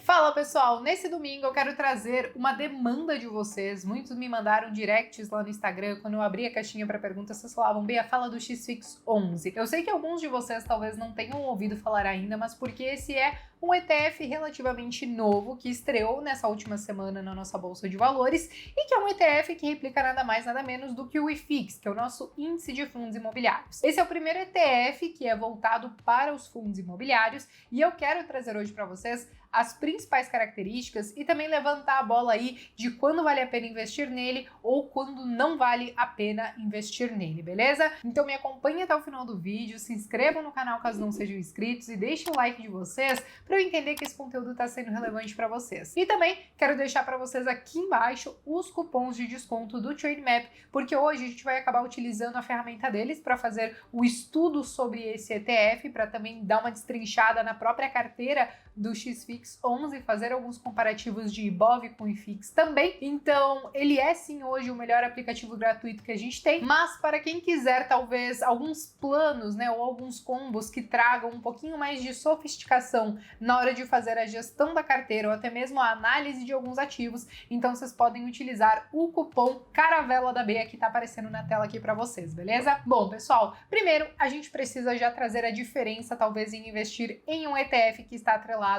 Fala pessoal, nesse domingo eu quero trazer uma demanda de vocês. Muitos me mandaram directs lá no Instagram, quando eu abri a caixinha para perguntas, vocês falavam: Bia, fala do XFIX 11. Eu sei que alguns de vocês talvez não tenham ouvido falar ainda, mas porque esse é um ETF relativamente novo que estreou nessa última semana na nossa bolsa de valores e que é um ETF que replica nada mais nada menos do que o IFIX, que é o nosso índice de fundos imobiliários. Esse é o primeiro ETF que é voltado para os fundos imobiliários e eu quero trazer hoje para vocês as principais características e também levantar a bola aí de quando vale a pena investir nele ou quando não vale a pena investir nele, beleza? Então me acompanhe até o final do vídeo, se inscrevam no canal caso não sejam inscritos e deixem o like de vocês para eu entender que esse conteúdo está sendo relevante para vocês. E também quero deixar para vocês aqui embaixo os cupons de desconto do Trademap, porque hoje a gente vai acabar utilizando a ferramenta deles para fazer o estudo sobre esse ETF, para também dar uma destrinchada na própria carteira do XFIX 11, fazer alguns comparativos de IBOV com IFIX também. Então, ele é sim hoje o melhor aplicativo gratuito que a gente tem, mas para quem quiser talvez alguns planos, né, ou alguns combos que tragam um pouquinho mais de sofisticação na hora de fazer a gestão da carteira ou até mesmo a análise de alguns ativos, então vocês podem utilizar o cupom Caravela da Bea que tá aparecendo na tela aqui para vocês, beleza? Bom, pessoal, primeiro a gente precisa já trazer a diferença talvez em investir em um ETF que está atrelado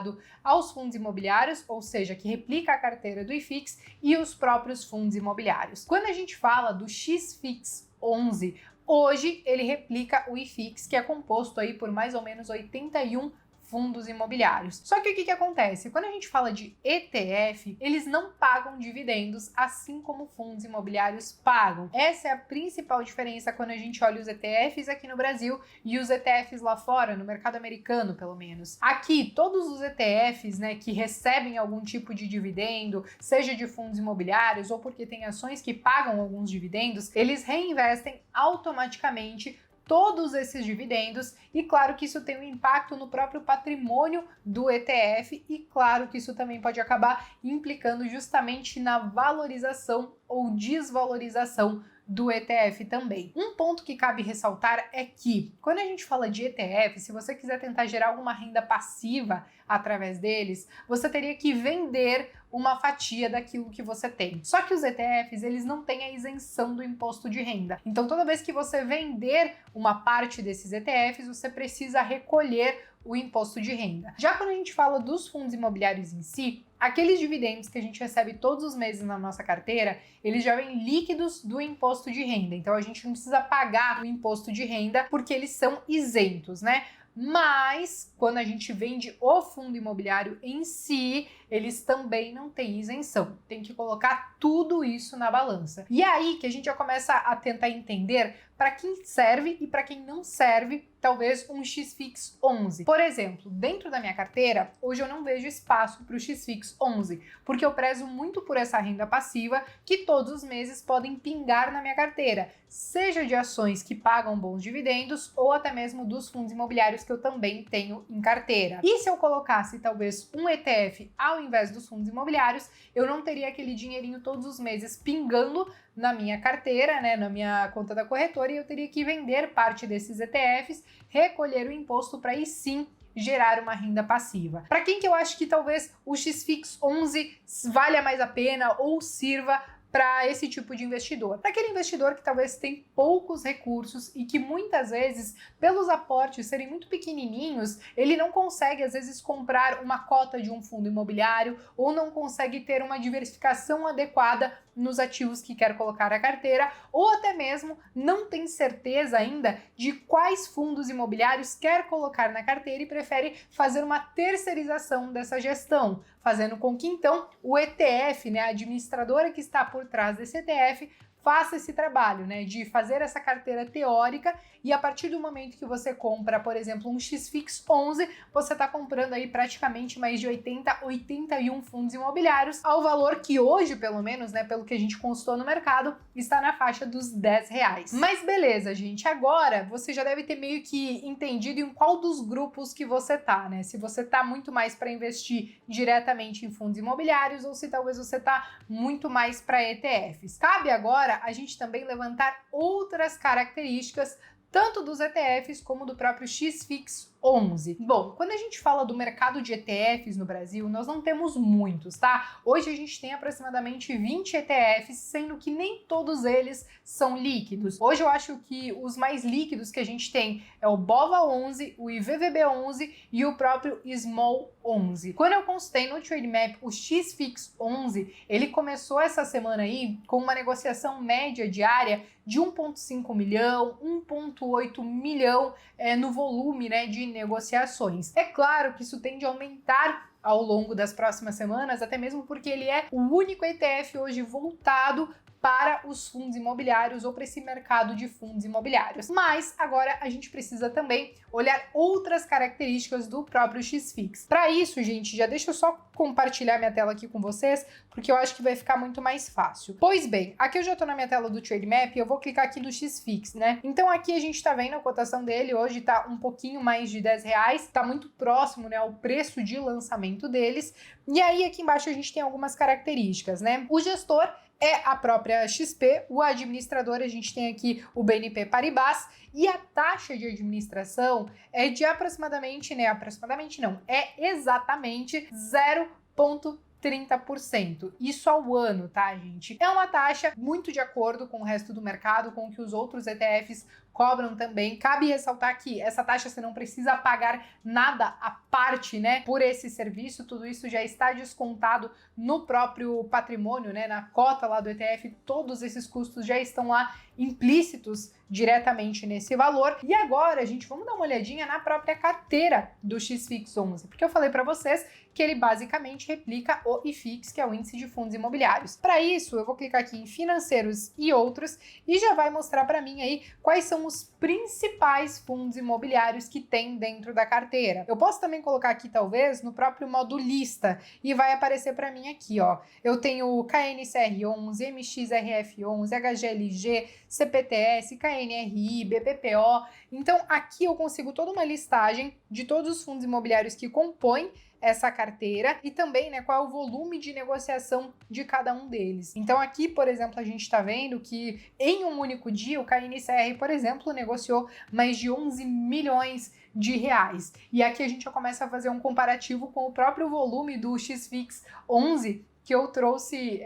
aos fundos imobiliários, ou seja, que replica a carteira do IFIX e os próprios fundos imobiliários. Quando a gente fala do XFIX 11, hoje ele replica o IFIX, que é composto aí por mais ou menos 81 fundos imobiliários. Só que o que acontece? Quando a gente fala de ETF, eles não pagam dividendos, assim como fundos imobiliários pagam. Essa é a principal diferença quando a gente olha os ETFs aqui no Brasil e os ETFs lá fora, no mercado americano, pelo menos. Aqui, todos os ETFs, né, que recebem algum tipo de dividendo, seja de fundos imobiliários ou porque tem ações que pagam alguns dividendos, eles reinvestem automaticamente todos esses dividendos e claro que isso tem um impacto no próprio patrimônio do ETF e claro que isso também pode acabar implicando justamente na valorização ou desvalorização do ETF também. Um ponto que cabe ressaltar é que, quando a gente fala de ETF, se você quiser tentar gerar alguma renda passiva através deles, você teria que vender uma fatia daquilo que você tem. Só que os ETFs, eles não têm a isenção do imposto de renda. Então, toda vez que você vender uma parte desses ETFs, você precisa recolher o imposto de renda. Já quando a gente fala dos fundos imobiliários em si, aqueles dividendos que a gente recebe todos os meses na nossa carteira, eles já vêm líquidos do imposto de renda. Então a gente não precisa pagar o imposto de renda porque eles são isentos, né? Mas quando a gente vende o fundo imobiliário em si, eles também não têm isenção. Tem que colocar tudo isso na balança. E é aí que a gente já começa a tentar entender para quem serve e para quem não serve, talvez um XFIX 11. Por exemplo, dentro da minha carteira, hoje eu não vejo espaço para o XFIX 11, porque eu prezo muito por essa renda passiva que todos os meses podem pingar na minha carteira, seja de ações que pagam bons dividendos ou até mesmo dos fundos imobiliários que eu também tenho em carteira. E se eu colocasse talvez um ETF ao invés dos fundos imobiliários, eu não teria aquele dinheirinho todos os meses pingando na minha carteira, né, na minha conta da corretora, e eu teria que vender parte desses ETFs, recolher o imposto para aí sim gerar uma renda passiva. Para quem que eu acho que talvez o XFIX 11 valha mais a pena ou sirva para esse tipo de investidor? Para aquele investidor que talvez tem poucos recursos e que muitas vezes, pelos aportes serem muito pequenininhos, ele não consegue às vezes comprar uma cota de um fundo imobiliário ou não consegue ter uma diversificação adequada nos ativos que quer colocar na carteira, ou até mesmo não tem certeza ainda de quais fundos imobiliários quer colocar na carteira e prefere fazer uma terceirização dessa gestão, fazendo com que então o ETF, né, a administradora que está por trás desse ETF, faça esse trabalho, né, de fazer essa carteira teórica e a partir do momento que você compra, por exemplo, um XFIX 11, você está comprando aí praticamente mais de 81 fundos imobiliários ao valor que hoje, pelo menos, né, pelo que a gente consultou no mercado, está na faixa dos R$10. Mas beleza, gente, agora você já deve ter meio que entendido em qual dos grupos que você tá, né? Se você tá muito mais para investir diretamente em fundos imobiliários ou se talvez você tá muito mais para ETFs. Cabe agora a gente também levantar outras características tanto dos ETFs como do próprio XFIX 11. Bom, quando a gente fala do mercado de ETFs no Brasil, nós não temos muitos, tá? Hoje a gente tem aproximadamente 20 ETFs, sendo que nem todos eles são líquidos. Hoje eu acho que os mais líquidos que a gente tem é o BOVA11, o IVVB11 e o próprio Small 11. Quando eu consultei no Trademap o XFIX 11, ele começou essa semana aí com uma negociação média diária de 1,5 milhão, 1,8 milhão no volume, né, de negociações. É claro que isso tende a aumentar ao longo das próximas semanas, até mesmo porque ele é o único ETF hoje voltado para os fundos imobiliários ou para esse mercado de fundos imobiliários. Mas agora a gente precisa também olhar outras características do próprio XFIX. Para isso, gente, já deixa eu só compartilhar minha tela aqui com vocês, porque eu acho que vai ficar muito mais fácil. Pois bem, aqui eu já estou na minha tela do Trademap e eu vou clicar aqui no XFIX, né? Então aqui a gente está vendo a cotação dele, hoje está um pouquinho mais de R$10, está muito próximo, né, ao preço de lançamento deles. E aí aqui embaixo a gente tem algumas características, né? O gestor é a própria XP, o administrador a gente tem aqui o BNP Paribas e a taxa de administração é de aproximadamente, né, é exatamente 0,30%. Isso ao ano, tá, gente? É uma taxa muito de acordo com o resto do mercado, com o que os outros ETFs cobram também. Cabe ressaltar que essa taxa você não precisa pagar nada à parte, né, por esse serviço, tudo isso já está descontado no próprio patrimônio, né, na cota lá do ETF, todos esses custos já estão lá implícitos diretamente nesse valor. E agora, gente, vamos dar uma olhadinha na própria carteira do XFIX 11, porque eu falei para vocês que ele basicamente replica o IFIX, que é o índice de fundos imobiliários. Para isso, eu vou clicar aqui em financeiros e outros e já vai mostrar para mim aí quais são os principais fundos imobiliários que tem dentro da carteira. Eu posso também colocar aqui, talvez, no próprio modo lista e vai aparecer para mim aqui, ó. Eu tenho o KNCR11, MXRF11, HGLG, CPTS, KNRI, BPPO. Então, aqui eu consigo toda uma listagem de todos os fundos imobiliários que compõem essa carteira e também, né, qual é o volume de negociação de cada um deles. Então aqui, por exemplo, a gente está vendo que em um único dia o KNCR, por exemplo, negociou mais de 11 milhões de reais. E aqui a gente já começa a fazer um comparativo com o próprio volume do XFIX 11, que eu trouxe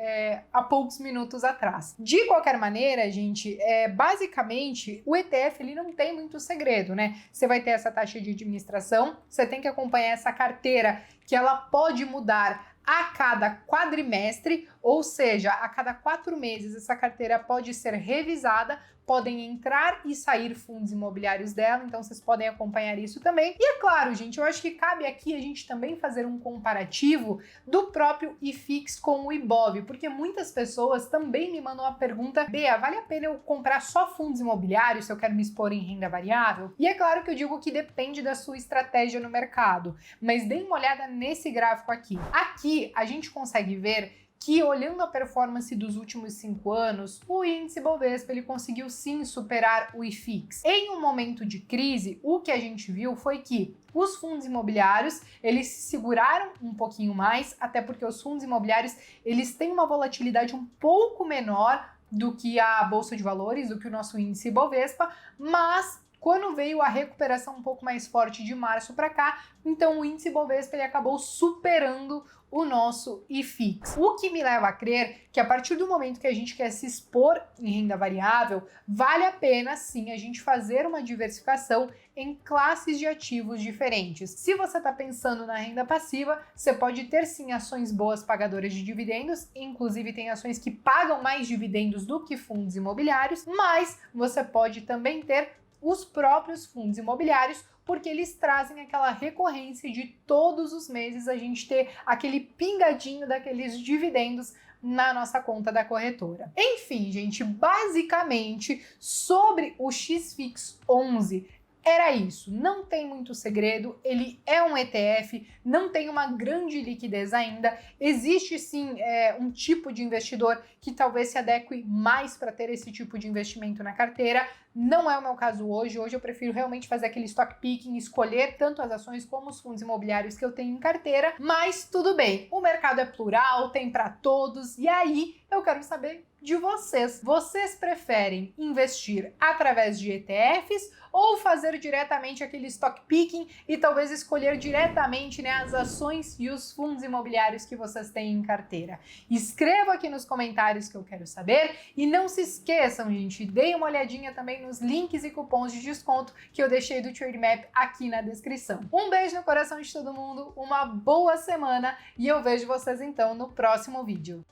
há poucos minutos atrás. De qualquer maneira, gente, basicamente o ETF ele não tem muito segredo, né? Você vai ter essa taxa de administração, você tem que acompanhar essa carteira que ela pode mudar a cada quadrimestre, ou seja, a cada 4 meses essa carteira pode ser revisada, podem entrar e sair fundos imobiliários dela, então vocês podem acompanhar isso também. E é claro, gente, eu acho que cabe aqui a gente também fazer um comparativo do próprio IFIX com o IBOV, porque muitas pessoas também me mandam a pergunta: Bea, vale a pena eu comprar só fundos imobiliários se eu quero me expor em renda variável? E é claro que eu digo que depende da sua estratégia no mercado, mas dê uma olhada nesse gráfico aqui. Aqui a gente consegue ver que, olhando a performance dos últimos 5 anos, o índice Bovespa ele conseguiu sim superar o IFIX. Em um momento de crise, o que a gente viu foi que os fundos imobiliários, eles se seguraram um pouquinho mais, até porque os fundos imobiliários, eles têm uma volatilidade um pouco menor do que a Bolsa de Valores, do que o nosso índice Bovespa, mas quando veio a recuperação um pouco mais forte de março para cá, então o índice Bovespa ele acabou superando o nosso IFIX. O que me leva a crer que a partir do momento que a gente quer se expor em renda variável, vale a pena sim a gente fazer uma diversificação em classes de ativos diferentes. Se você está pensando na renda passiva, você pode ter sim ações boas pagadoras de dividendos, inclusive tem ações que pagam mais dividendos do que fundos imobiliários, mas você pode também ter os próprios fundos imobiliários, porque eles trazem aquela recorrência de todos os meses a gente ter aquele pingadinho daqueles dividendos na nossa conta da corretora. Enfim, gente, basicamente sobre o XFIX 11 era isso, não tem muito segredo, ele é um ETF, não tem uma grande liquidez ainda, existe sim um tipo de investidor que talvez se adeque mais para ter esse tipo de investimento na carteira, Não é o meu caso hoje. Hoje eu prefiro realmente fazer aquele stock picking, escolher tanto as ações como os fundos imobiliários que eu tenho em carteira, mas tudo bem. O mercado é plural, tem para todos, e aí eu quero saber de vocês. Vocês preferem investir através de ETFs ou fazer diretamente aquele stock picking e talvez escolher diretamente, né, as ações e os fundos imobiliários que vocês têm em carteira? Escreva aqui nos comentários que eu quero saber e não se esqueçam, gente, deem uma olhadinha também nos links e cupons de desconto que eu deixei do Trade Map aqui na descrição. Um beijo no coração de todo mundo, uma boa semana e eu vejo vocês então no próximo vídeo.